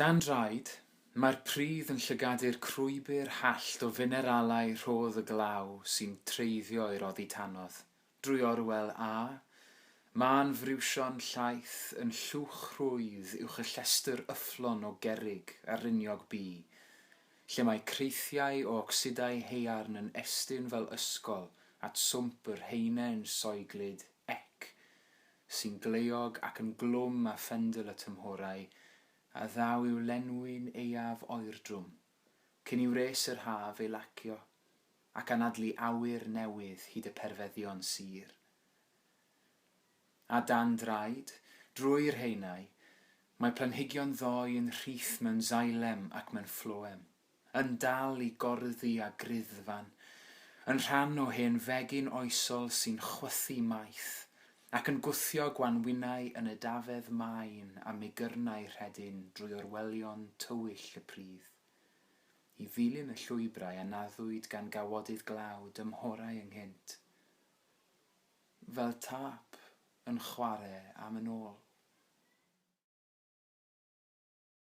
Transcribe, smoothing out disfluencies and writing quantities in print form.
Dan draed, mae'r pridd yn llygadu'r crwybr hallt o fineralau rhodd y glaw sy'n treiddio i'r oddi tanodd. Drwy orwel a, ma'n friwsion llaeth yn llwch rhwydd uwch y llestr yfflon o gerrig a riniog bu, lle mae creithiau o ocsidau haearn yn estyn fel ysgol at swmp yr heinen soeglyd ec, sy'n gleiog ac yn glwm a ffendil y tymhorau, a ddaw i'w lenwi'n eiaf oerdrwm, cyn i'w res yr haf ei lacio, ac anadlu awyr newydd hyd y perfeddion sir. A dan draed, drwy'r heinau, mae planhigion ddoi yn rhith mewn zailem ac mewn ffloem, yn dal i gorddi a griddfan, yn rhan o hen fegin oesol sy'n chwythu maith, ac yn gwthio gwanwynau yn y dafedd maen a migyrnau rhedyn drwy orwelion tywyll y pridd. I ddilyn y llwybrau a naddwyd gan gawodydd glaw dymhorau ynghynt. Fel tap yn chwarae am yn ôl.